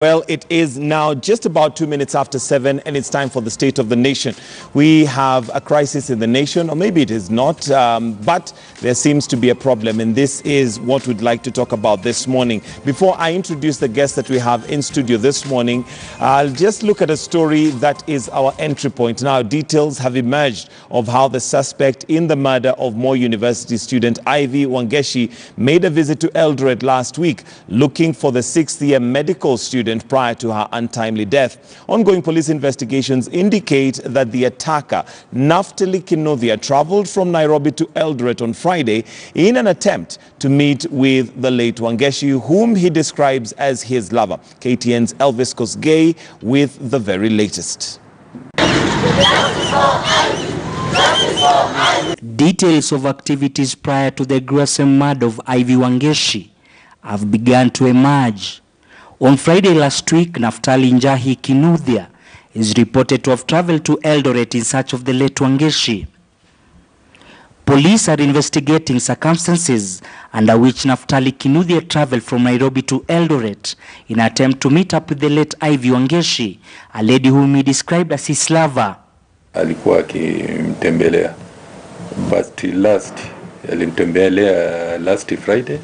Well, it is now just about 2 minutes after 7, and it's time for the State of the Nation. We have a crisis in the nation, or maybe it is not, but there seems to be a problem, and this is what we'd like to talk about this morning. Before I introduce the guests that we have in studio this morning, I'll just look at a story that is our entry point. Now, details have emerged of how the suspect in the murder of Moi University student Ivy Wangeshi made a visit to Eldoret last week, looking for the 6th-year medical student prior to her untimely death. Ongoing police investigations indicate that the attacker, Naftali Kinuthia, traveled from Nairobi to Eldoret on Friday in an attempt to meet with the late Wangeshi, whom he describes as his lover. KTN's Elvis Kosgei with the very latest. Details of activities prior to the gruesome murder of Ivy Wangeshi have begun to emerge. On Friday last week, Naftali Kinuthia is reported to have traveled to Eldoret in search of the late Wangeshi. Police are investigating circumstances under which Naftali Kinuthia traveled from Nairobi to Eldoret in an attempt to meet up with the late Ivy Wangeshi, a lady whom he described as his lover. Alikuwa akimtembelea, but alimtembelea last Friday,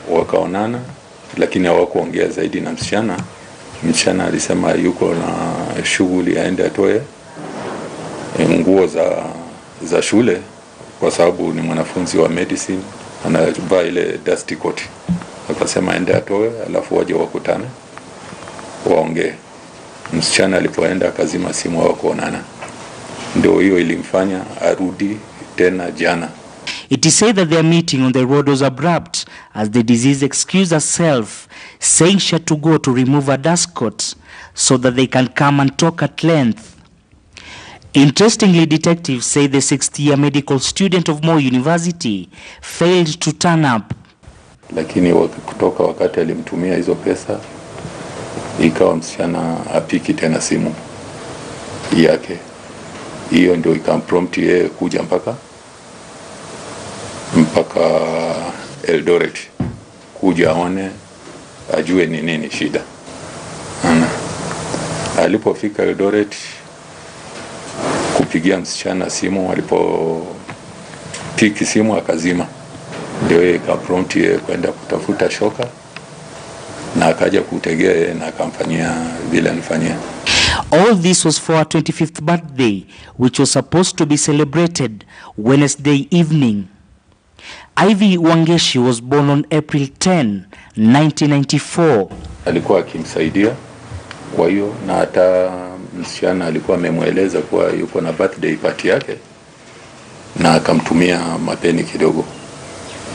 wakaonana, lakini hawakuongea zaidi na msichana. Msichana alisema yuko na shughuli aende atoe nguo za shule, kwa sababu ni mwanafunzi wa medicine, anavaa ile dusty coat. Akasema aende atoe, alafu waje wakutane waongee. Msichana alipoenda akazima simu, hawakuonana. Ndio hiyo ilimfanya arudi tena jana. It is said that their meeting on the road was abrupt as the deceased excused herself, saying she had to go to remove her dust coat so that they can come and talk at length. Interestingly, detectives say the 6th-year medical student of Moi University failed to turn up. Lakini kutoka wakati alimtumia hizo pesa, ikawa msichana apiki tena simu yake. Hiyo ndio ikamprompt yeye kuja mpaka Eldoret, kuja aone, ajue ni nini shida. Alipofika Eldoret, kupigia msichana simu, alipopiki simu akazima. Ndio yeye ikaprompt yeye kwenda kutafuta shoka, na akaja kutegea yeye na akamfanyia vile alifanyia. All this was for her 25th birthday, which was supposed to be celebrated Wednesday evening. Ivy Wangeshi was born on April 10, 1994. Alikuwa akimsaidia, kwa hiyo na hata msichana alikuwa amemweleza kuwa yuko na birthday party yake, na akamtumia mapeni kidogo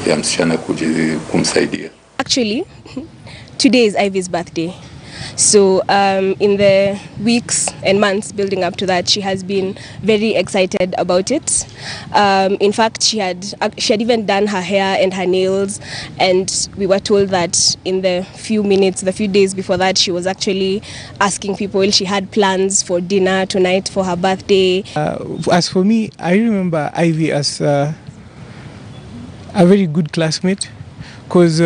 ya msichana kumsaidia. Actually, today is Ivy's birthday. So in the weeks and months building up to that, she has been very excited about it. In fact, she had even done her hair and her nails, and we were told that in the few days before that, she was actually asking people if she had plans for dinner tonight for her birthday. As for me, I remember Ivy as a very good classmate, because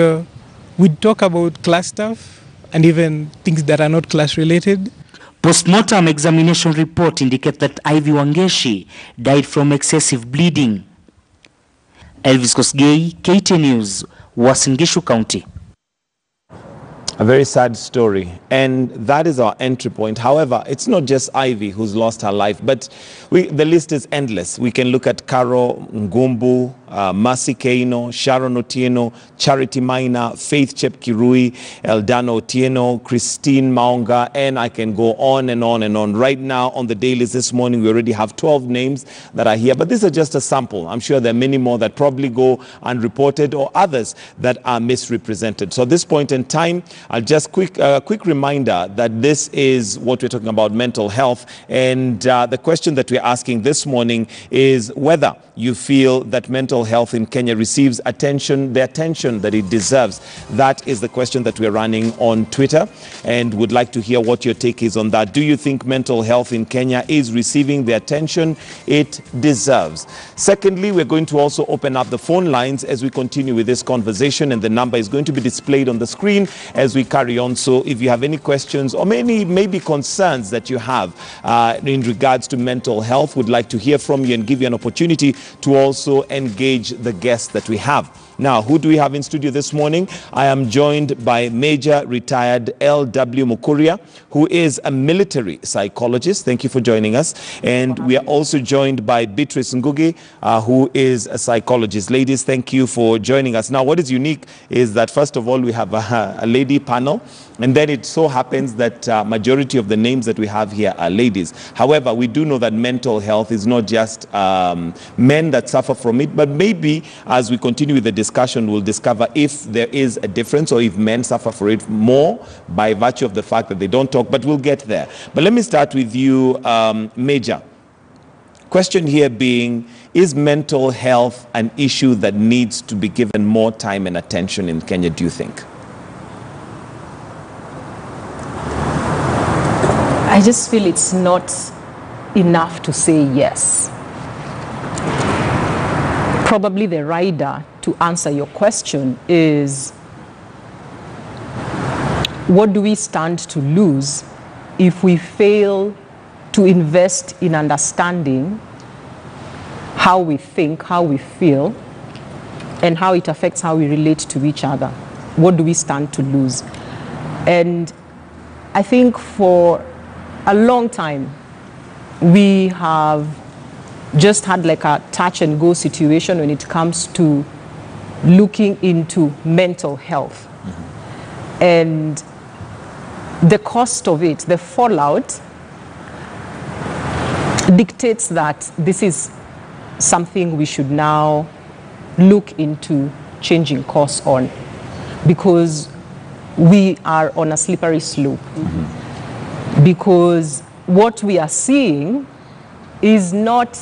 we'd talk about class stuff and even things that are not class related. Postmortem examination report indicates that Ivy Wangeshi died from excessive bleeding. Elvis Kosgei, KTN News, Uasin Gishu County. A very sad story, and that is our entry point. However, it's not just Ivy who's lost her life, but the list is endless. We can look at Caro Ngumbu, Mercy Keino, Sharon Otieno, Charity Maina, Faith Chepkirui, Eldano Otieno, Christine Maunga, and I can go on and on and on. Right now on the dailies this morning, we already have 12 names that are here, but these are just a sample. I'm sure there are many more that probably go unreported, or others that are misrepresented. So at this point in time, I'll just quick reminder that this is what we're talking about, mental health, and the question that we're asking this morning is whether you feel that mental mental health in Kenya receives the attention that it deserves? That is the question that we're running on Twitter, and would like to hear what your take is on that. Do you think mental health in Kenya is receiving the attention it deserves? Secondly, we're going to also open up the phone lines as we continue with this conversation, and the number is going to be displayed on the screen as we carry on. So if you have any questions or maybe concerns that you have in regards to mental health, would like to hear from you and give you an opportunity to also engage the guests that we have. Now, who do we have in studio this morning? I am joined by Major Retired L.W. Mukuria, who is a military psychologist. Thank you for joining us. And we are also joined by Beatrice Ngugi, who is a psychologist. Ladies, thank you for joining us. Now, what is unique is that, first of all, we have a lady panel. And then it so happens that majority of the names that we have here are ladies. However, we do know that mental health is not just men that suffer from it, but maybe as we continue with the discussion, we'll discover if there is a difference or if men suffer for it more by virtue of the fact that they don't talk, but we'll get there. But let me start with you, Major. Question here being, is mental health an issue that needs to be given more time and attention in Kenya, do you think? I just feel it's not enough to say yes. Probably the rider to answer your question is, what do we stand to lose if we fail to invest in understanding how we think, how we feel, and how it affects how we relate to each other? What do we stand to lose? And I think for a long time, we have just had like a touch and go situation when it comes to looking into mental health. Mm-hmm. And the cost of it, the fallout, dictates that this is something we should now look into changing course on, because we are on a slippery slope. Mm-hmm. Because what we are seeing is not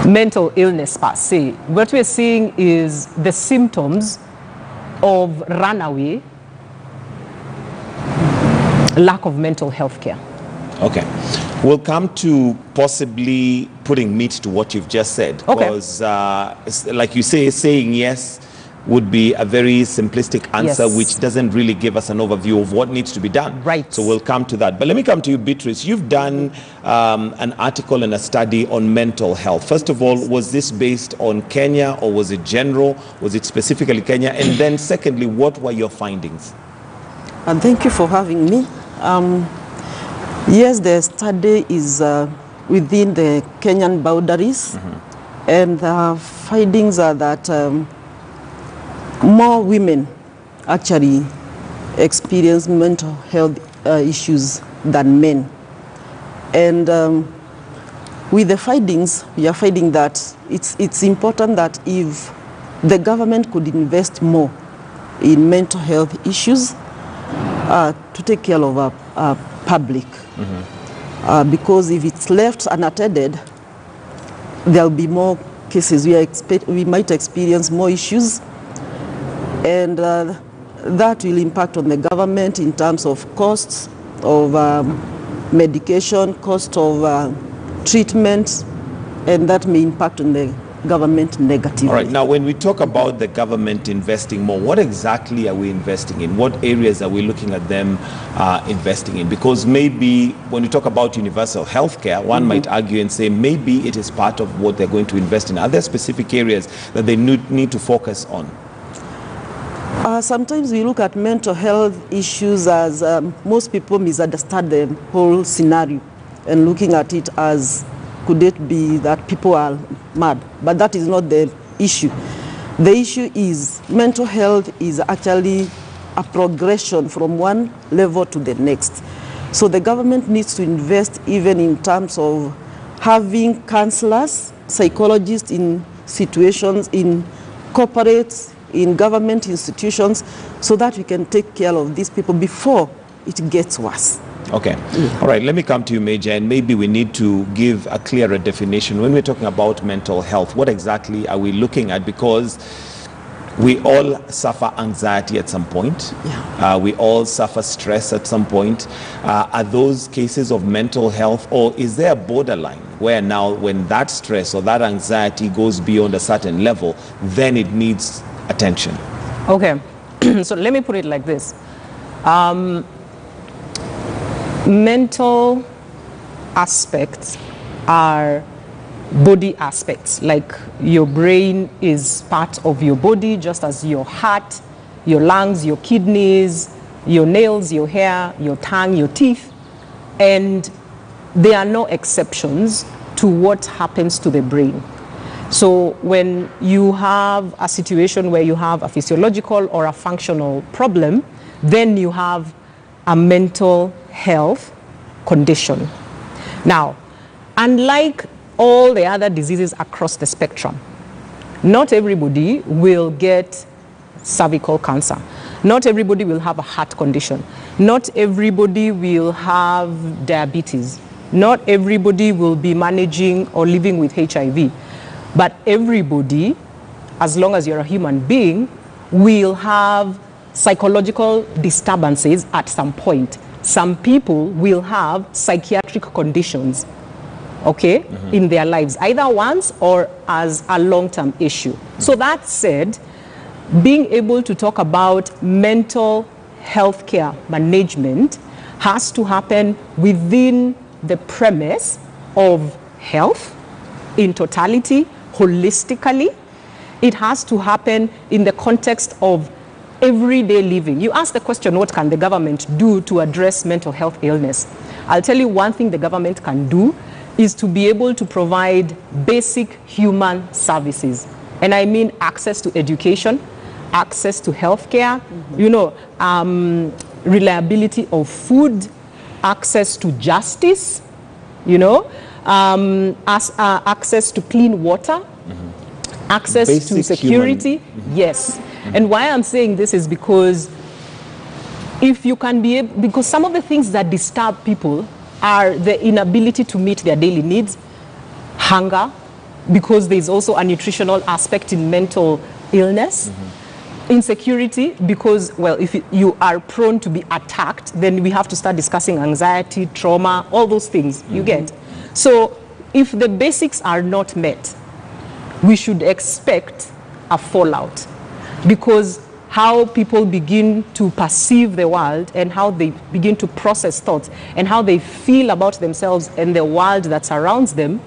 mental illness per se. What we're seeing is the symptoms of runaway lack of mental health care. Okay. We'll come to possibly putting meat to what you've just said. Okay. Because, like you say, saying yes would be a very simplistic answer, yes, which doesn't really give us an overview of what needs to be done. Right. So we'll come to that. But let me come to you, Beatrice. You've done an article and a study on mental health. First of all, was this based on Kenya, or was it general? Was it specifically Kenya? And then secondly, what were your findings? And thank you for having me. Yes, the study is within the Kenyan boundaries. Mm-hmm. And the findings are that more women actually experience mental health issues than men. And with the findings, we are finding that it's important that if the government could invest more in mental health issues to take care of our public. Mm-hmm. Because if it's left unattended, there'll be more cases. We might experience more issues, and that will impact on the government in terms of costs of medication, cost of treatment, and that may impact on the government negatively. All right, now when we talk about the government investing more, what exactly are we investing in? What areas are we looking at them investing in? Because maybe when we talk about universal health care, one might argue and say maybe it is part of what they're going to invest in. Are there specific areas that they need to focus on? Sometimes we look at mental health issues as most people misunderstand the whole scenario and looking at it as, could it be that people are mad? But that is not the issue. The issue is mental health is actually a progression from one level to the next. So the government needs to invest even in terms of having counselors, psychologists in situations, in corporates, in government institutions, so that we can take care of these people before it gets worse. Okay. All right. Let me come to you, Major, and maybe we need to give a clearer definition. When we're talking about mental health, what exactly are we looking at? Because we all suffer anxiety at some point. Yeah. We all suffer stress at some point. Are those cases of mental health, or is there a borderline where now when that stress or that anxiety goes beyond a certain level, then it needs attention? Okay. So let me put it like this. Mental aspects are body aspects, like your brain is part of your body, just as your heart, your lungs, your kidneys, your nails, your hair, your tongue, your teeth, and there are no exceptions to what happens to the brain. So when you have a situation where you have a physiological or a functional problem, then you have a mental health condition. Now, unlike all the other diseases across the spectrum, not everybody will get cervical cancer. Not everybody will have a heart condition. Not everybody will have diabetes. Not everybody will be managing or living with HIV. But everybody, as long as you're a human being, will have psychological disturbances at some point. Some people will have psychiatric conditions, okay, in their lives, either once or as a long-term issue. So that said, being able to talk about mental health care management has to happen within the premise of health in totality, holistically. It has to happen in the context of everyday living. You ask the question, what can the government do to address mental health illness? I'll tell you one thing the government can do is to be able to provide basic human services. And I mean access to education, access to healthcare, you know, reliability of food, access to justice, you know, access to clean water, access Basic to security. Yes. And why I'm saying this is because if you can be able, because some of the things that disturb people are the inability to meet their daily needs, hunger, because there's also a nutritional aspect in mental illness, insecurity, because, well, if you are prone to be attacked, then we have to start discussing anxiety, trauma, all those things, you get. So if the basics are not met, we should expect a fallout, because how people begin to perceive the world and how they begin to process thoughts and how they feel about themselves and the world that surrounds them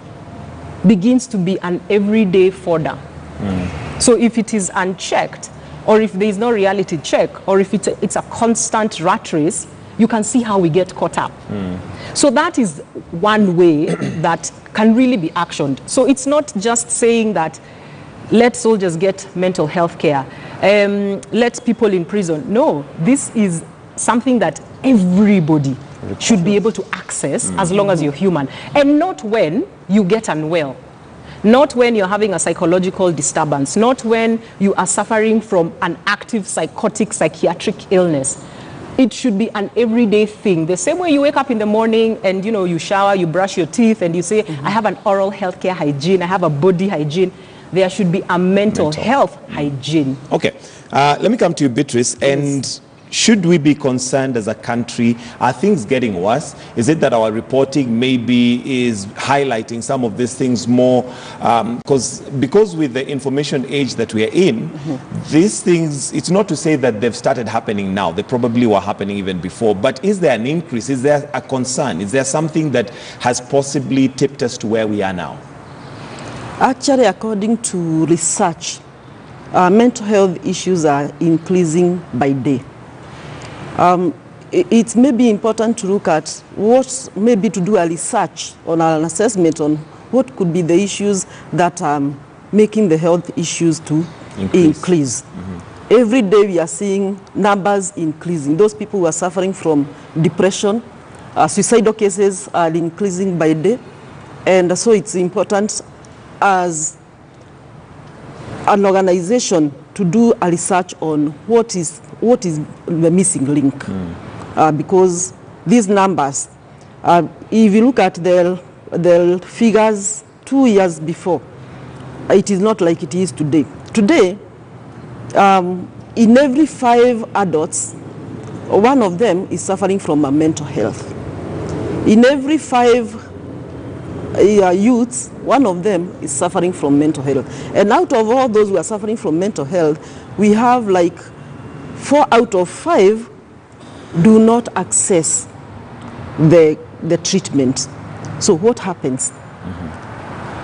begins to be an everyday fodder. So if it is unchecked, or if there is no reality check, or if it's a constant rat race, you can see how we get caught up. So that is one way that can really be actioned. So it's not just saying that let soldiers get mental health care, let people in prison. No, this is something that everybody should be able to access as long as you're human. And not when you get unwell. Not when you're having a psychological disturbance. Not when you are suffering from an active psychotic psychiatric illness. It should be an everyday thing. The same way you wake up in the morning and you shower, you brush your teeth, and you say, I have an oral healthcare hygiene, I have a body hygiene. There should be a mental health hygiene. Okay. Let me come to you, Beatrice. And should we be concerned as a country? Are things getting worse? Is it that our reporting maybe is highlighting some of these things more? Because with the information age that we are in, these things, it's not to say that they've started happening now. They probably were happening even before. But is there an increase? Is there a concern? Is there something that has possibly tipped us to where we are now? Actually, according to research, mental health issues are increasing by day. It may be important to look at what, maybe to do a research on an assessment on what could be the issues that are making the health issues to increase. Every day we are seeing numbers increasing. Those people who are suffering from depression, suicidal cases are increasing by day. And so it's important as an organization to do a research on what is the missing link, because these numbers. If you look at the figures 2 years before, it is not like it is today. Today, in every 5 adults, one of them is suffering from a mental health. In every 5 youths, one of them is suffering from mental health. And out of all those who are suffering from mental health, we have like 4 out of 5 do not access the treatment. So what happens?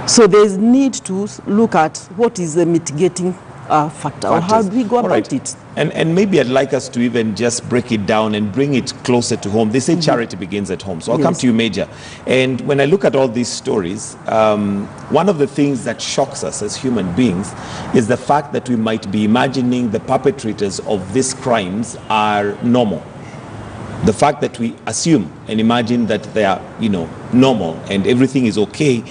So there's need to look at what is the mitigating factor, or how do we go about it? And maybe I'd like us to even just break it down and bring it closer to home. They say charity begins at home. So I'll come to you, Major. And when I look at all these stories, one of the things that shocks us as human beings is the fact that we might be imagining the perpetrators of these crimes are normal. The fact that we assume and imagine that they are, normal and everything is okay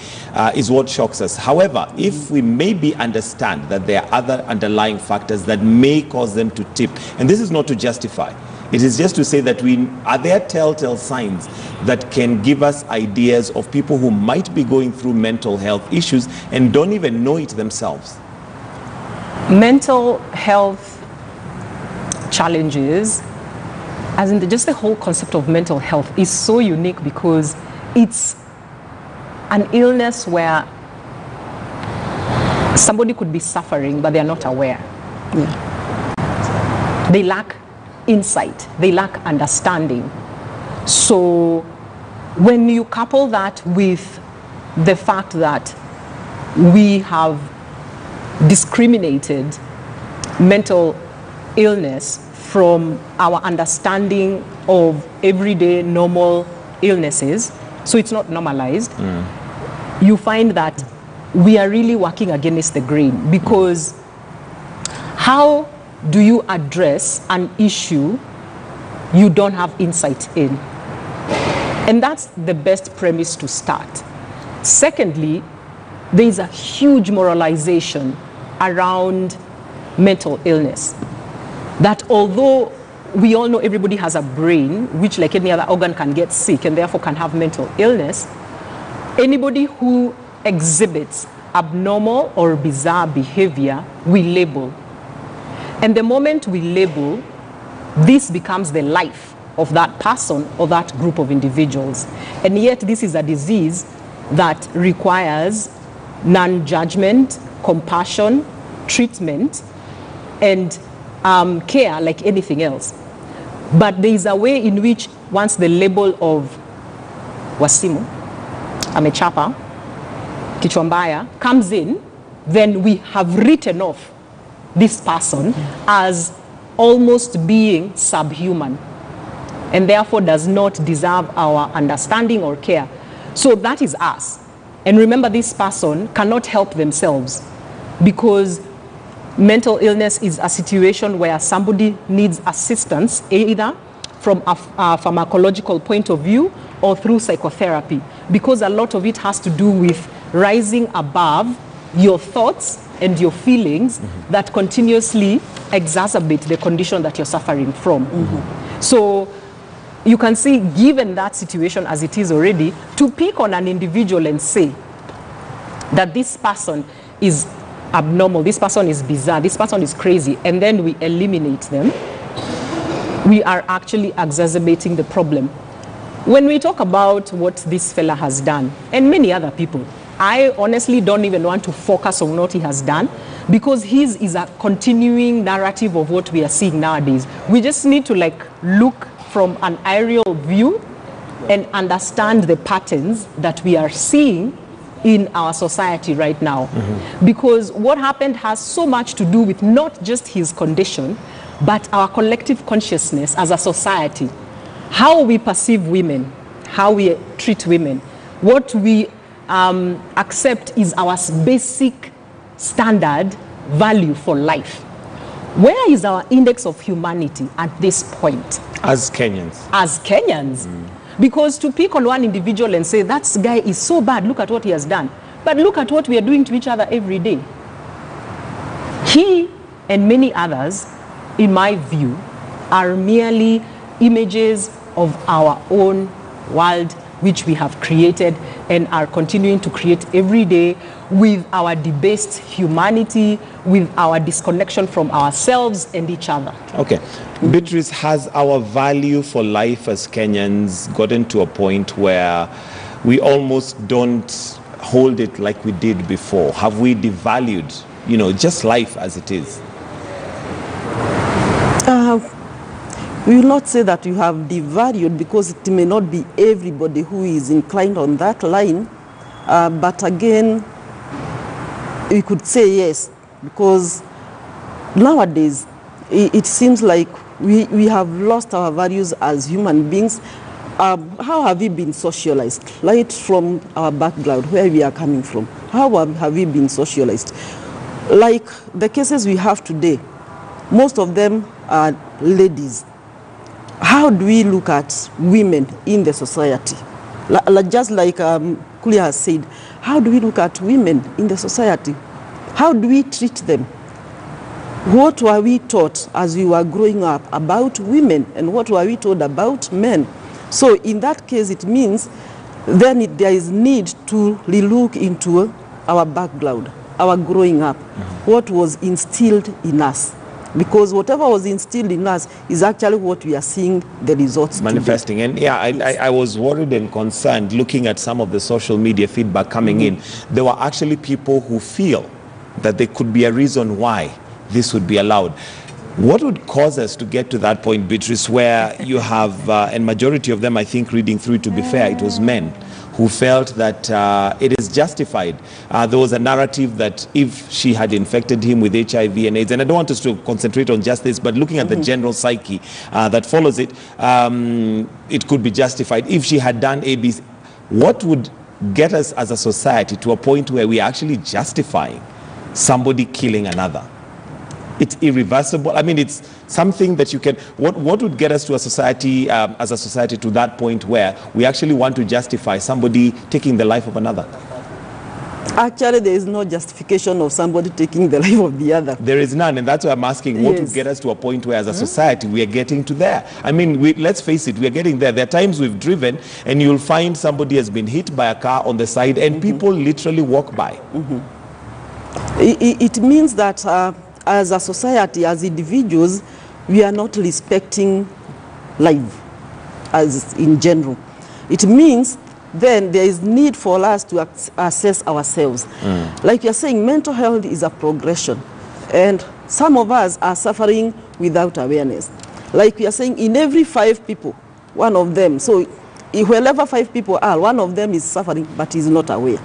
is what shocks us. However, if we maybe understand that there are other underlying factors that may cause them to tip, and this is not to justify, it is just to say that are there telltale signs that can give us ideas of people who might be going through mental health issues and don't even know it themselves? Mental health challenges, as in just the whole concept of mental health, is so unique because it's an illness where somebody could be suffering but they are not aware. Yeah. They lack insight, they lack understanding. So when you couple that with the fact that we have discriminated mental illness from our understanding of everyday normal illnesses, so it's not normalized, you find that we are really working against the grain, because how do you address an issue you don't have insight in? And that's the best premise to start. Secondly, there is a huge moralization around mental illness. That although we all know everybody has a brain, which like any other organ can get sick and therefore can have mental illness, anybody who exhibits abnormal or bizarre behavior, we label. And the moment we label, this becomes the life of that person or that group of individuals. And yet this is a disease that requires non-judgment, compassion, treatment, and care like anything else. But there is a way in which once the label of wasimu, amechapa, kichwa mbaya comes in, then we have written off this person as almost being subhuman and therefore does not deserve our understanding or care. So that is us. And remember, this person cannot help themselves, because mental illness is a situation where somebody needs assistance, either from a pharmacological point of view or through psychotherapy, because a lot of it has to do with rising above your thoughts and your feelings that continuously exacerbate the condition that you're suffering from. So you can see, given that situation as it is already, to pick on an individual and say that this person is abnormal, this person is bizarre, this person is crazy, and then we eliminate them, we are actually exacerbating the problem. When we talk about what this fella has done, and many other people, I honestly don't even want to focus on what he has done, because his is a continuing narrative of what we are seeing nowadays. We just need to look from an aerial view and understand the patterns that we are seeing in our society right now. Because what happened has so much to do with not just his condition, but our collective consciousness as a society. How we perceive women, how we treat women, what we accept is our basic standard value for life. Where is our index of humanity at this point? As Kenyans. As Kenyans. Because to pick on one individual and say, that guy is so bad, look at what he has done. But look at what we are doing to each other every day. He and many others, in my view, are merely images of our own world, which we have created and are continuing to create every day, with our debased humanity, with our disconnection from ourselves and each other. Okay. Beatrice, has our value for life as Kenyans gotten to a point where we almost don't hold it like we did before? Have we devalued, just life as it is? We will not say that you have devalued, because it may not be everybody who is inclined on that line. But again, we could say yes, because nowadays it seems like we have lost our values as human beings. How have we been socialized? Right from our background, where we are coming from. How have we been socialized? Like the cases we have today, most of them are ladies. How do we look at women in the society? Just like Kulia has said, how do we look at women in the society? How do we treat them? What were we taught as we were growing up about women, and what were we told about men? So in that case, it means then there is need to relook into our background, our growing up, what was instilled in us. Because whatever was instilled in us is actually what we are seeing the results manifesting. Today. And yeah, I was worried and concerned looking at some of the social media feedback coming in. There were actually people who feel that there could be a reason why this would be allowed. What would cause us to get to that point, Beatrice, where you have, and majority of them, I think, reading through, to be fair, it was men who felt that it is justified. There was a narrative that if she had infected him with HIV and AIDS, and I don't want us to concentrate on just this, but looking at the general psyche that follows it, it could be justified. If she had done ABC, what would get us as a society to a point where we are actually justifying somebody killing another? It's irreversible. I mean, it's something that you can, what would get us to a society, as a society, to that point where we actually want to justify somebody taking the life of another? Actually, there is no justification of somebody taking the life of the other. There is none, and that's why I'm asking, what would get us to a point where as a society we are getting to there? I mean, let's face it, we are getting there. There are times we've driven and you'll find somebody has been hit by a car on the side and people literally walk by. It means that as a society, as individuals, we are not respecting life as in general. It means then there is need for us to assess ourselves. Like you're saying, mental health is a progression, and some of us are suffering without awareness. Like we are saying, in every 5 people, one of them, so wherever 5 people are, one of them is suffering but is not aware.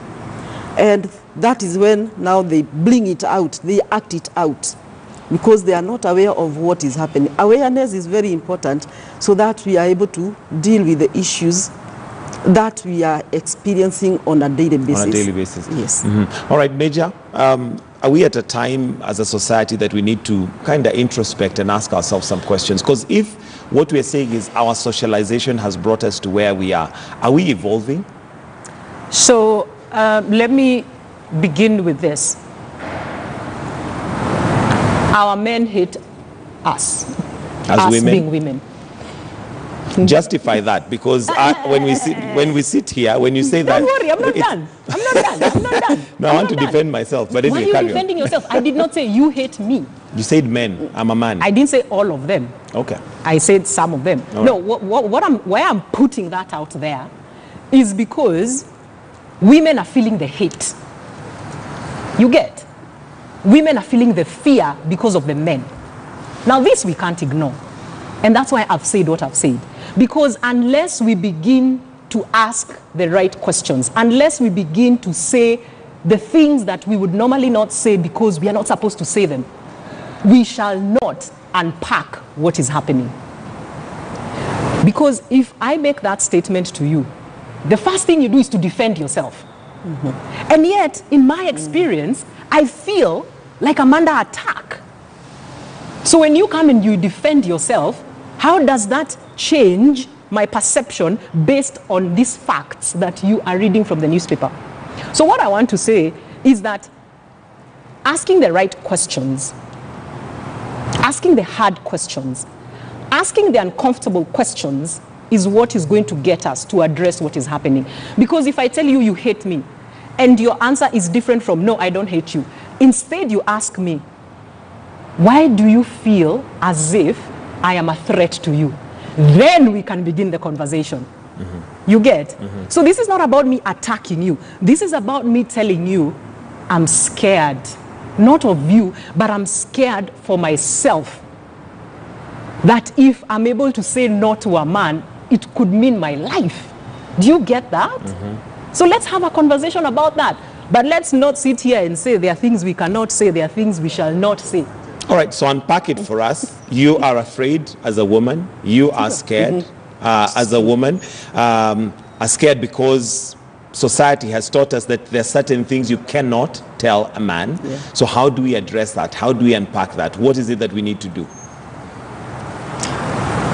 And that is when now they bring it out, they act it out, because they are not aware of what is happening. Awareness is very important so that we are able to deal with the issues that we are experiencing on a daily basis. On a daily basis. Yes. All right, Major, are we at a time as a society that we need to kind of introspect and ask ourselves some questions? Because if what we're saying is our socialization has brought us to where we are we evolving? So let me begin with this. Our men hate us, as women? being women. Justify that, because when we sit here, when you say that, don't worry, I'm not done. I'm not done. No, I want to defend myself, but Why anyway, are you defending yourself? I did not say you hate me. You said men. I'm a man. I didn't say all of them. Okay. I said some of them. All No, right. why I'm putting that out there is because women are feeling the hate. You get? Women are feeling the fear because of the men. Now this we can't ignore. And that's why I've said what I've said. Because unless we begin to ask the right questions, unless we begin to say the things that we would normally not say because we are not supposed to say them, we shall not unpack what is happening. Because if I make that statement to you, the first thing you do is to defend yourself. And yet, in my experience, I feel like I'm under attack. So when you come and you defend yourself, how does that change my perception based on these facts that you are reading from the newspaper? So what I want to say is that asking the right questions, asking the hard questions, asking the uncomfortable questions is what is going to get us to address what is happening. Because if I tell you you hate me, and your answer is different from, no, I don't hate you. Instead, you ask me, why do you feel as if I am a threat to you? Then we can begin the conversation. You get? So this is not about me attacking you. This is about me telling you, I'm scared. Not of you, but I'm scared for myself. That if I'm able to say no to a man, it could mean my life. Do you get that? So let's have a conversation about that. But let's not sit here and say there are things we cannot say, there are things we shall not say. All right, so unpack it for us. You are afraid as a woman. You are scared as a woman. Are scared because society has taught us that there are certain things you cannot tell a man. So how do we address that? How do we unpack that? What is it that we need to do?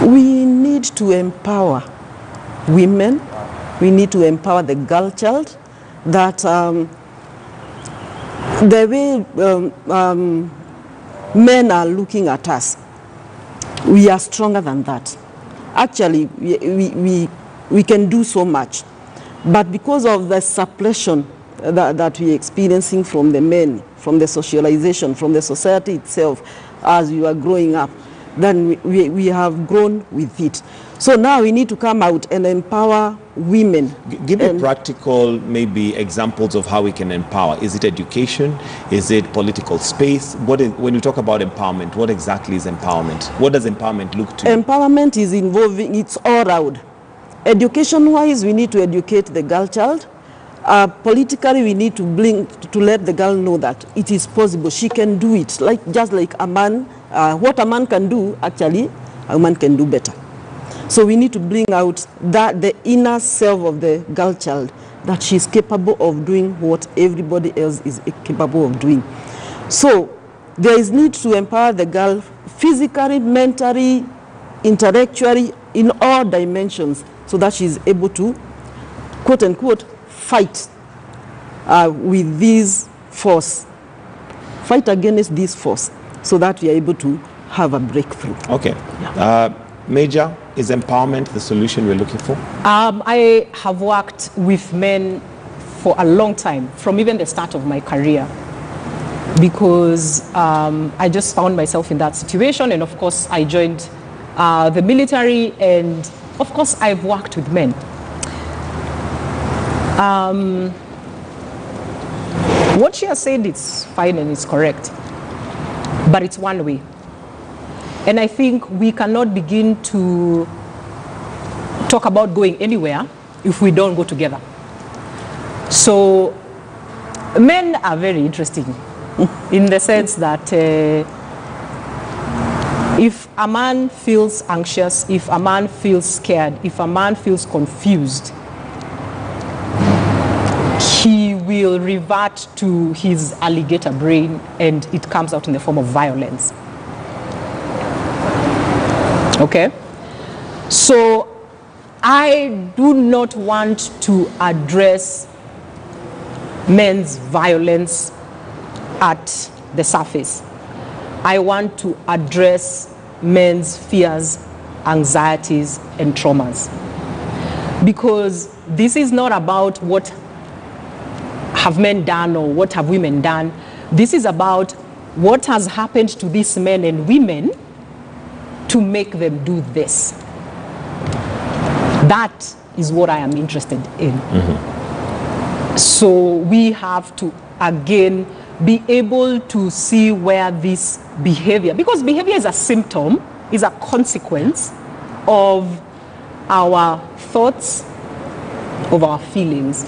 We need to empower women. We need to empower the girl child. That the way men are looking at us, we are stronger than that. Actually, we can do so much. But because of the suppression that we're experiencing from the men, from the socialization, from the society itself, as we are growing up, then we have grown with it. So now we need to come out and empower women. Give me practical, maybe, examples of how we can empower. Is it education? Is it political space? When you talk about empowerment, what exactly is empowerment? What does empowerment look to? Empowerment is involving, it's all around. Education-wise, we need to educate the girl child. Politically, we need to let the girl know that it is possible. She can do it, just like a man. What a man can do, actually, a woman can do better. So we need to bring out the inner self of the girl child, that she's capable of doing what everybody else is capable of doing. So there is need to empower the girl physically, mentally, intellectually, in all dimensions, so that she's able to, quote unquote, fight with this force, fight against this force, so that we are able to have a breakthrough. Okay. Yeah. Major, is empowerment the solution we're looking for? I have worked with men for a long time, from even the start of my career, because I just found myself in that situation, and of course I joined the military, and of course I've worked with men. What she has said is fine and it's correct, but it's one way. And I think we cannot begin to talk about going anywhere if we don't go together. So men are very interesting in the sense that if a man feels anxious, if a man feels scared, if a man feels confused, he will revert to his alligator brain, and it comes out in the form of violence. Okay? So I do not want to address men's violence at the surface. I want to address men's fears, anxieties, and traumas. Because this is not about what have men done or what have women done. This is about what has happened to these men and women to make them do this. That is what I am interested in. So we have to, again, be able to see where this behavior, because behavior is a symptom, is a consequence of our thoughts, of our feelings.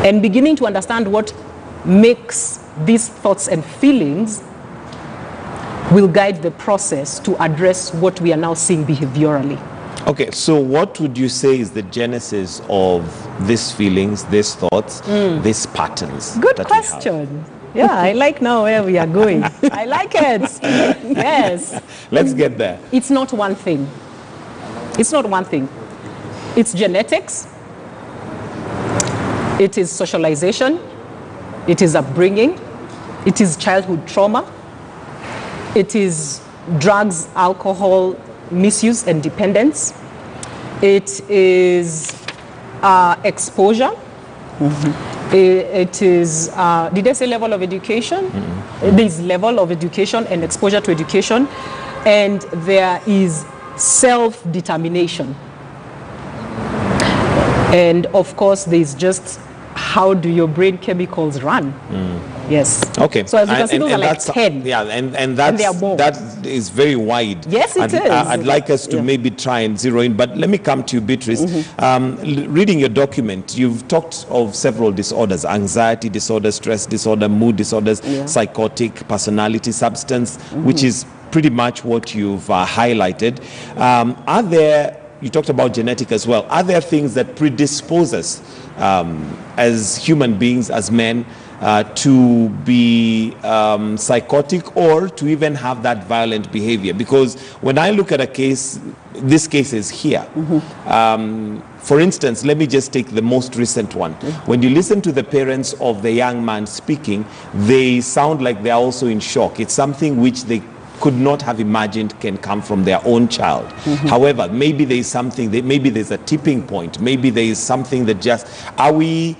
And beginning to understand what makes these thoughts and feelings will guide the process to address what we are now seeing behaviorally. Okay, so what would you say is the genesis of these feelings, these thoughts, these patterns? Good question. Yeah, I like now where we are going. I like it. Yes. Let's get there. It's not one thing. It's not one thing. It's genetics. It is socialization. It is upbringing. It is childhood trauma. It is drugs, alcohol, misuse and dependence. It is exposure. It is, did I say level of education? There's level of education and exposure to education. And there is self-determination. And of course, there's just how do your brain chemicals run? Yes. Okay. So as you can see, those are like 10. Yeah, and that is very wide. Yes, it is. I'd like us to maybe try and zero in, but let me come to you, Beatrice. Reading your document, you've talked of several disorders: anxiety disorder, stress disorder, mood disorders, psychotic personality, substance, which is pretty much what you've highlighted. Are there, you talked about genetic as well, are there things that predispose us as human beings, as men, to be psychotic or to even have that violent behavior? Because when I look at a case, this case is here. For instance, let me just take the most recent one. When you listen to the parents of the young man speaking, they sound like they're also in shock. It's something which they could not have imagined can come from their own child. However, maybe there is something, maybe there's a tipping point, maybe there is something that just, are we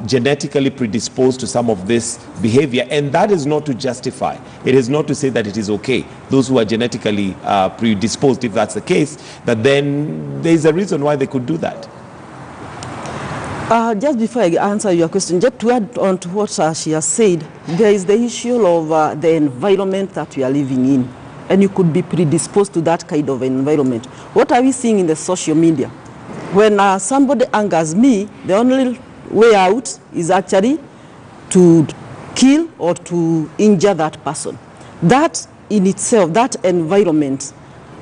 genetically predisposed to some of this behavior? And that is not to justify, it is not to say that it is okay. Those who are genetically predisposed, if that's the case, that then there's a reason why they could do that. Just before I answer your question, just to add on to what she has said, there is the issue of the environment that we are living in. And you could be predisposed to that kind of environment. What are we seeing in the social media? When somebody angers me, the only way out is actually to kill or to injure that person. That in itself, that environment,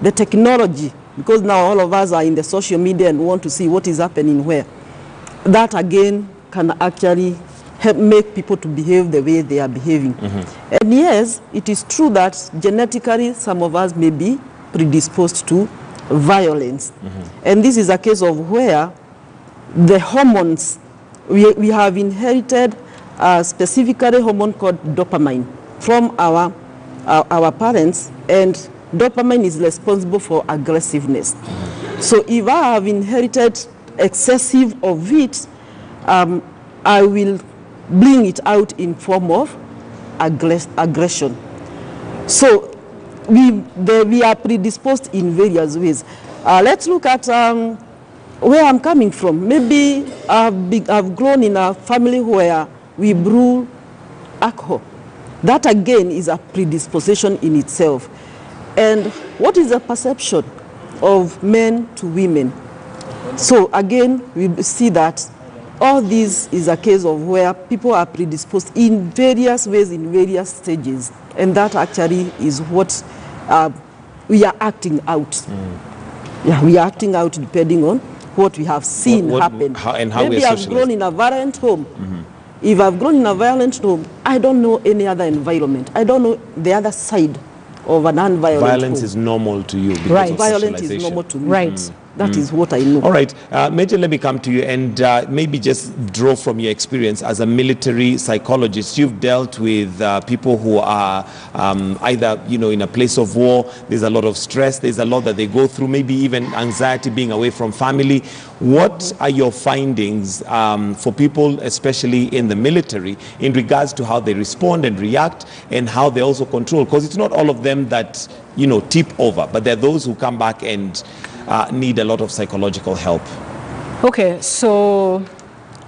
the technology, because now all of us are in the social media and want to see what is happening where. That again can actually help make people to behave the way they are behaving. And yes, it is true that genetically some of us may be predisposed to violence. And this is a case of where the hormones, we have inherited specifically a hormone called dopamine from our parents, and dopamine is responsible for aggressiveness. So if I have inherited excessive of it, I will bring it out in form of aggression. So we are predisposed in various ways. Let's look at where I'm coming from. Maybe I've grown in a family where we brew alcohol. That again is a predisposition in itself. And what is the perception of men to women? So again, we see that all this is a case of where people are predisposed in various ways, in various stages. And that actually is what we are acting out. Yeah, we are acting out depending on what we have seen happen. Maybe I've grown in a violent home. If I've grown in a violent home, I don't know any other environment. I don't know the other side of an unviolent Violence home. is normal to you because of Violence is normal to me. That is what I know. All right, Major, let me come to you and maybe just draw from your experience as a military psychologist. You've dealt with people who are either, in a place of war. There's a lot of stress. There's a lot that they go through, maybe even anxiety, being away from family. What are your findings for people, especially in the military, in regards to how they respond and react and how they also control? Because it's not all of them that, tip over, but there are those who come back and need a lot of psychological help. Okay, so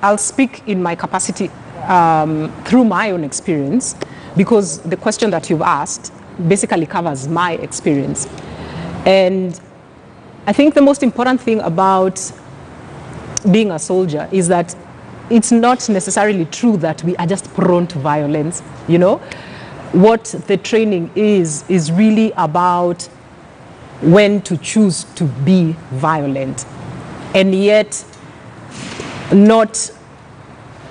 I'll speak in my capacity through my own experience, because the question that you've asked basically covers my experience. And I think the most important thing about being a soldier is that it's not necessarily true that we are just prone to violence. What the training is really about when to choose to be violent, and yet not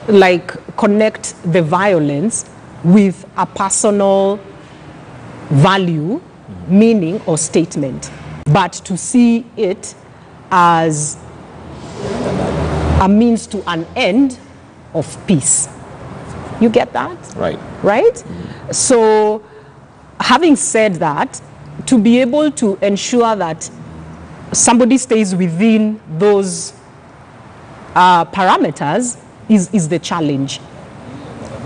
connect the violence with a personal value, meaning or statement, but to see it as a means to an end of peace. You get that? Right. Right? So having said that, to be able to ensure that somebody stays within those parameters is the challenge.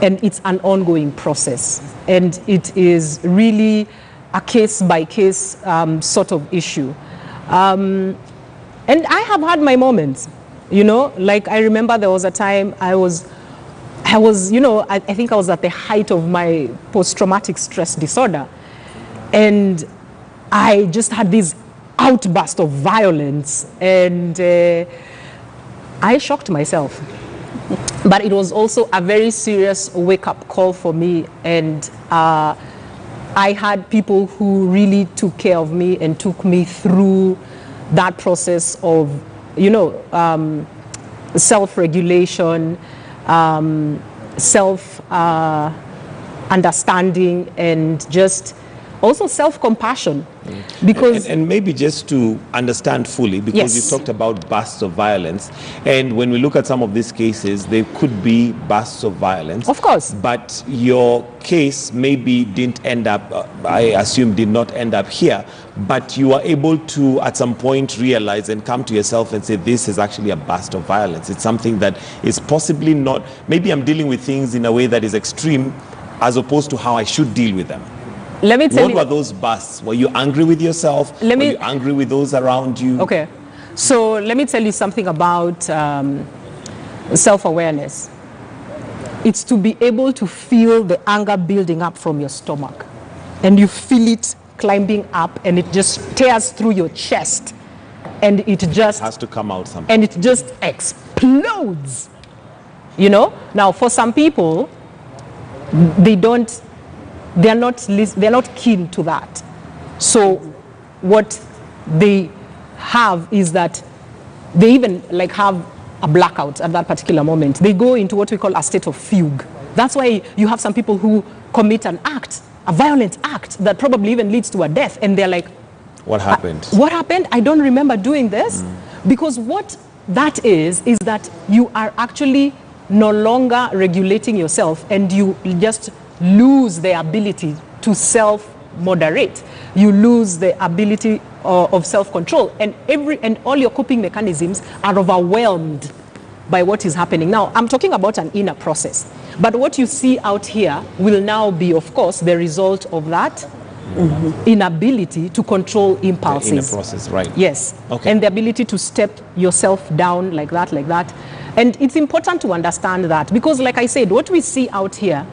And it's an ongoing process. And it is really a case-by-case sort of issue. And I have had my moments, you know, like I remember there was a time I was, you know, I think I was at the height of my post-traumatic stress disorder. And I just had this outburst of violence, and I shocked myself. But it was also a very serious wake-up call for me, and I had people who really took care of me and took me through that process of, you know, self-regulation, self-understanding, and just also self-compassion. Because and maybe just to understand fully, because Yes. you talked about bursts of violence, and when we look at some of these cases, there could be bursts of violence. Of course. But your case maybe didn't end up, I assume did not end up here, but you were able to at some point realize and come to yourself and say, this is actually a burst of violence. It's something that is possibly not, maybe I'm dealing with things in a way that is extreme as opposed to how I should deal with them. let me tell What you. were those bursts? Were you angry with yourself? Let me- Were you angry with those around you? Okay, so let me tell you something about self-awareness. It's to be able to feel the anger building up from your stomach, and you feel it climbing up, and it just tears through your chest, and it just Has to come out sometime. and it just explodes. You know, now for some people, they're not keen to that. So what they have is that they even like have a blackout at that particular moment. They go into what we call a state of fugue. That's why you have some people who commit an act, a violent act that probably even leads to a death, and they're like, What happened? what happened? I don't remember doing this. Because what that is that you are actually no longer regulating yourself, and you just lose the ability to self-moderate. You lose the ability of self-control, and all your coping mechanisms are overwhelmed by what is happening. Now, I'm talking about an inner process. But what you see out here will now be, of course, the result of that inability to control impulses. The inner process, right. Yes. Okay. And the ability to step yourself down like that. And it's important to understand that, because like I said, what we see out here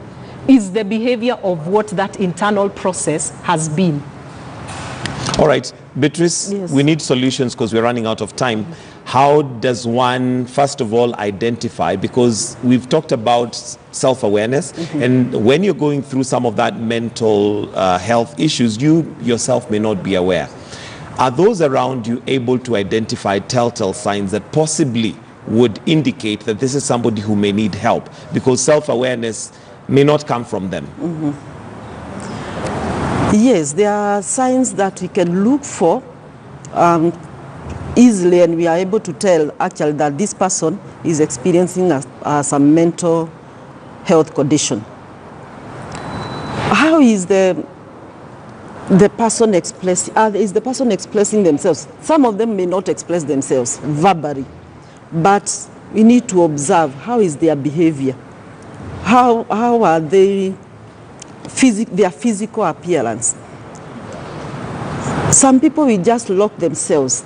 is the behavior of what that internal process has been. All right, Beatrice, Yes. we need solutions because we're running out of time. How does one, first of all, identify? Because we've talked about self-awareness, and when you're going through some of that mental health issues, you yourself may not be aware. Are those around you able to identify telltale signs that possibly would indicate that this is somebody who may need help? Because self-awareness may not come from them. Yes, there are signs that we can look for easily, and we are able to tell actually that this person is experiencing some mental health condition. How is the person expressing? Is the person expressing themselves? Some of them may not express themselves verbally, but we need to observe how is their behavior. How are they? Their physical appearance. Some people will just lock themselves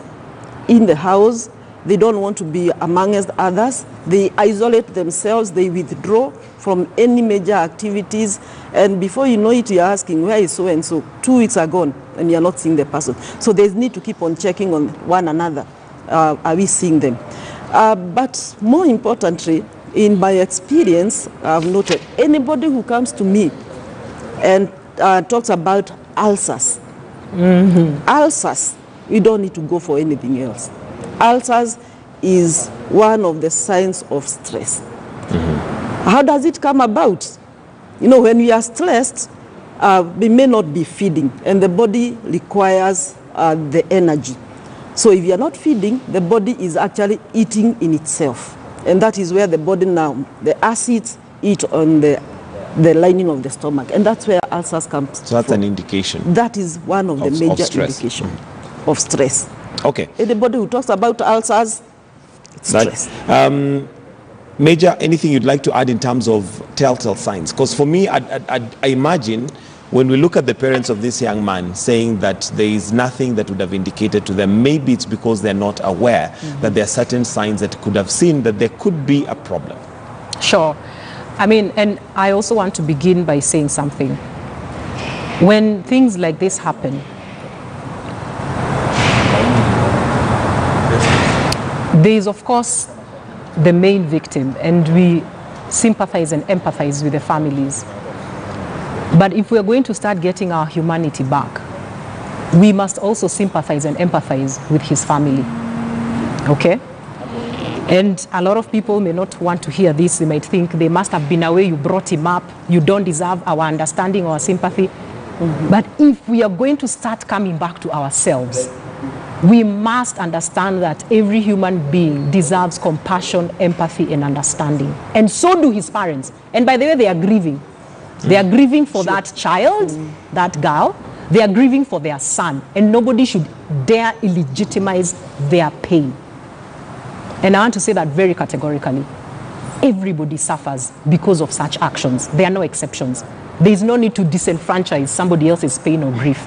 in the house. They don't want to be amongst others. They isolate themselves. They withdraw from any major activities. And before you know it, you're asking, where is so-and-so? 2 weeks are gone, and you're not seeing the person. So there's need to keep on checking on one another. Are we seeing them? But more importantly, in my experience, I've noted anybody who comes to me and talks about ulcers. Ulcers, we don't need to go for anything else. Ulcers is one of the signs of stress. How does it come about? You know, when we are stressed, we may not be feeding, and the body requires the energy. So if you are not feeding, the body is actually eating in itself. And that is where the body now, the acids eat on the lining of the stomach, and that's where ulcers come So that's from. an indication. That is one of the Of major stress. indications of stress. Okay. Anybody who talks about ulcers, it's stress. Major, anything you'd like to add in terms of telltale signs? Because for me, I imagine when we look at the parents of this young man saying that there is nothing that would have indicated to them, maybe it's because they're not aware that there are certain signs that could have seen that there could be a problem. Sure. I mean, and I also want to begin by saying something. When things like this happen, there is, of course, the main victim, and we sympathize and empathize with the families. But if we're going to start getting our humanity back, we must also sympathize and empathize with his family. Okay? And a lot of people may not want to hear this. They might think they must have been away, you brought him up, you don't deserve our understanding or sympathy. But if we are going to start coming back to ourselves, we must understand that every human being deserves compassion, empathy, and understanding. And so do his parents. And by the way, they are grieving. They are grieving for that child, that girl. They are grieving for their son. And nobody should dare illegitimize their pain. And I want to say that very categorically. Everybody suffers because of such actions. There are no exceptions. There is no need to disenfranchise somebody else's pain or grief.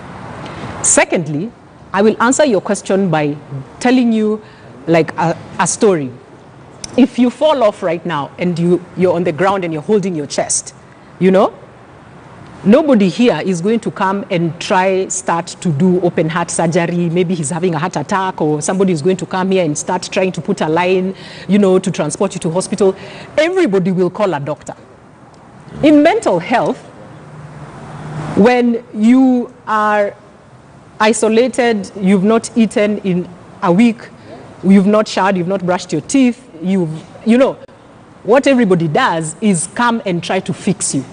Secondly, I will answer your question by telling you like a story. If you fall off right now and you're on the ground and you're holding your chest, you know, nobody here is going to come and start to do open heart surgery. Maybe he's having a heart attack, or somebody is going to come here and start trying to put a line, you know, to transport you to hospital. Everybody will call a doctor. In mental health, when you are isolated, you've not eaten in a week, you've not showered, you've not brushed your teeth, you know, what everybody does is come and try to fix you.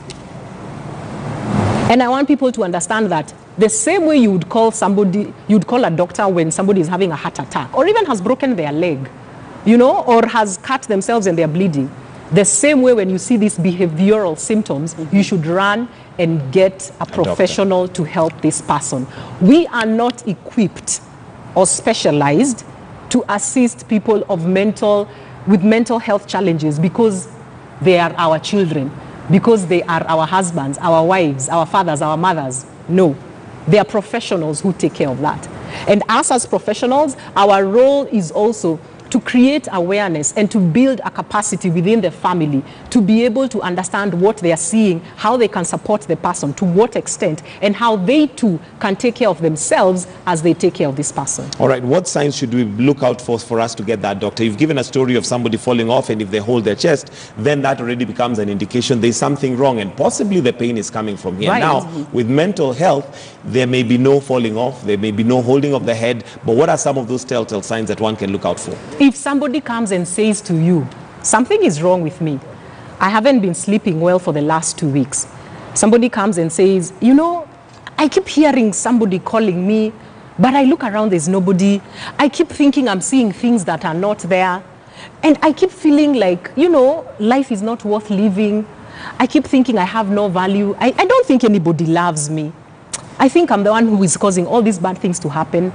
And I want people to understand that the same way you would call a doctor when somebody is having a heart attack, or even has broken their leg, you know, or has cut themselves and they're bleeding. The same way when you see these behavioral symptoms, you should run and get a professional to help this person. We are not equipped or specialized to assist people with mental health challenges because they are our children, because they are our husbands, our wives, our fathers, our mothers. No, they are professionals who take care of that. And us as professionals, our role is also to create awareness and to build a capacity within the family to be able to understand what they are seeing, how they can support the person, to what extent, and how they too can take care of themselves as they take care of this person. All right, what signs should we look out for us to get that, doctor? You've given a story of somebody falling off, and if they hold their chest, then that already becomes an indication there's something wrong, and possibly the pain is coming from here. Right. Now, with mental health, there may be no falling off, there may be no holding of the head, but what are some of those telltale signs that one can look out for? If somebody comes and says to you, something is wrong with me, I haven't been sleeping well for the last 2 weeks. Somebody comes and says, you know, I keep hearing somebody calling me, but I look around, there's nobody. I keep thinking I'm seeing things that are not there. And I keep feeling like, you know, life is not worth living. I keep thinking I have no value. I don't think anybody loves me. I think I'm the one who is causing all these bad things to happen.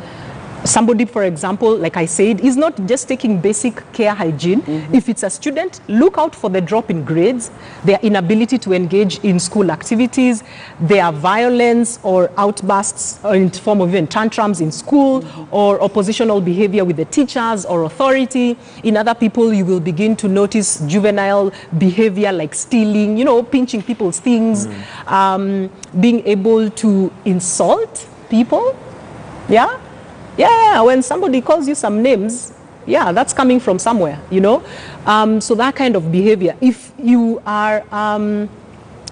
Somebody, for example, like I said, is not just taking basic care hygiene. If it's a student, look out for the drop in grades, their inability to engage in school activities, their violence or outbursts in the form of even tantrums in school, or oppositional behavior with the teachers or authority. In other people, you will begin to notice juvenile behavior like stealing, you know, pinching people's things, being able to insult people. Yeah, when somebody calls you some names, yeah, that's coming from somewhere, you know. So that kind of behavior. If you are,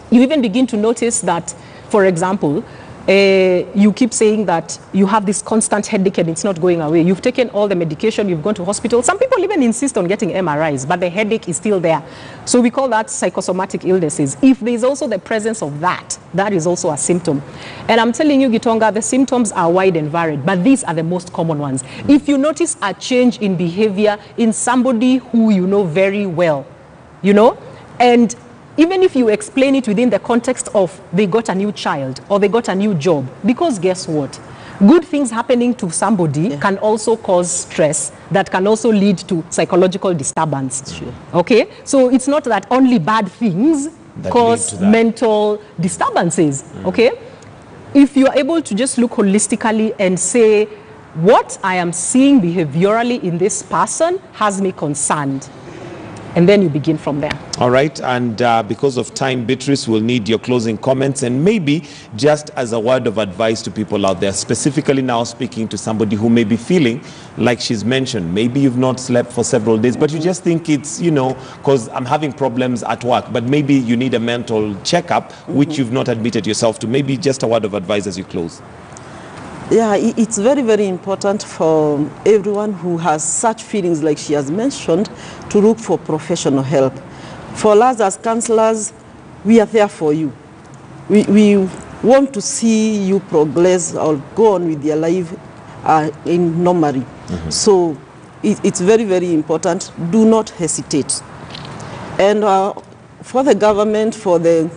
you even begin to notice that, for example, you keep saying that you have this constant headache and it's not going away. You've taken all the medication, you've gone to hospital. Some people even insist on getting MRIs, but the headache is still there. So we call that psychosomatic illnesses. If there is also the presence of that, that is also a symptom. And I'm telling you, Gitonga, the symptoms are wide and varied, but these are the most common ones. If you notice a change in behavior in somebody who you know very well, you know, and even if you explain it within the context of they got a new child or they got a new job, because guess what? Good things happening to somebody can also cause stress that can also lead to psychological disturbance. Sure. Okay? So it's not that only bad things That cause lead to that. mental disturbances. Okay? If you are able to just look holistically and say, what I am seeing behaviorally in this person has me concerned. And then you begin from there. All right, and because of time, Beatrice, will need your closing comments and maybe just as a word of advice to people out there, specifically now speaking to somebody who may be feeling like she's mentioned, maybe you've not slept for several days, but you just think it's, you know, because I'm having problems at work, but maybe you need a mental checkup, which you've not admitted yourself to. Maybe just a word of advice as you close. Yeah, it's very, very important for everyone who has such feelings like she has mentioned to look for professional help. For us as counselors, we are there for you. We want to see you progress or go on with your life in normally. So it's very, very important. Do not hesitate. And for the government, for the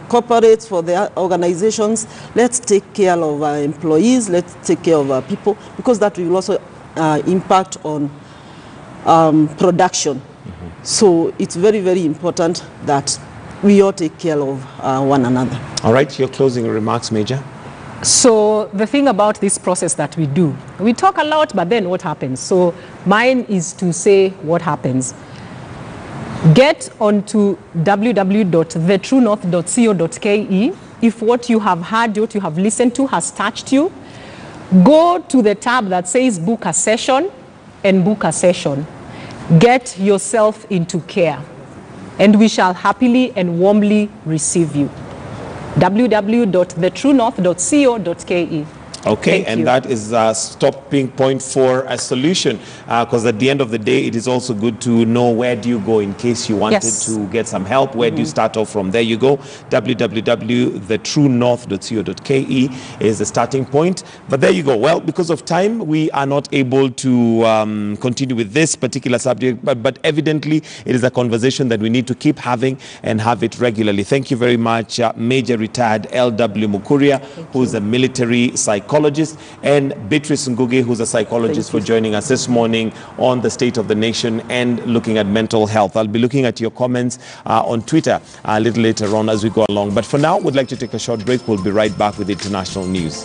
corporates, for the organizations, let's take care of our employees, let's take care of our people, because that will also impact on production. So it's very, very important that we all take care of one another. All right, your closing remarks, Major. So the thing about this process that we do, we talk a lot, but then what happens? So mine is to say what happens. Get onto www.thetruenorth.co.ke. If what you have heard, what you have listened to has touched you, go to the tab that says book a session and book a session. Get yourself into care, and we shall happily and warmly receive you. www.thetruenorth.co.ke. Okay, and that is a stopping point for a solution, because at the end of the day, it is also good to know where do you go in case you wanted to get some help. Where do you start off from? There you go. www.thetruenorth.co.ke is the starting point. But there you go. Well, because of time, we are not able to continue with this particular subject, but evidently it is a conversation that we need to keep having and have it regularly. Thank you very much, Major Retired L.W. Mukuria, who is a military psychologist, and Beatrice Ngugi, who's a psychologist, for joining us this morning on the State of the Nation and looking at mental health. I'll be looking at your comments on Twitter a little later on as we go along. But for now, we'd like to take a short break. We'll be right back with international news.